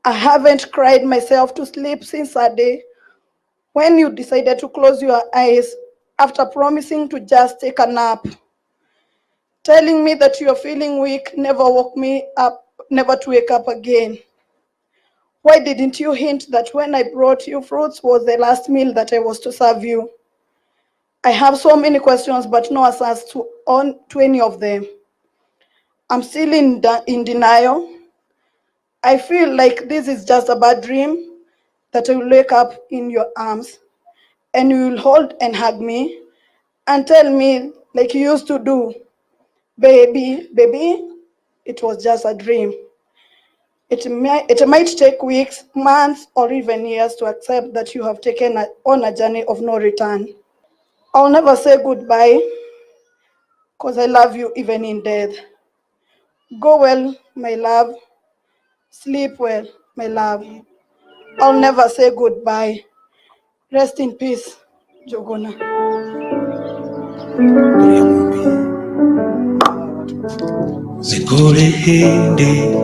I haven't cried myself to sleep since that day when you decided to close your eyes after promising to just take a nap. Telling me that you're feeling weak never woke me up, never to wake up again. Why didn't you hint that when I brought you fruits was the last meal that I was to serve you? I have so many questions but no answers to any of them. I'm still in denial. I feel like this is just a bad dream, that I will wake up in your arms and you will hold and hug me and tell me like you used to do, baby, baby, it was just a dream. It might take weeks, months, or even years to accept that you have taken on a journey of no return. I'll never say goodbye because I love you even in death. Go well, my love. Sleep well, my love. I'll never say goodbye. Rest in peace, Jogona. Zikole hindi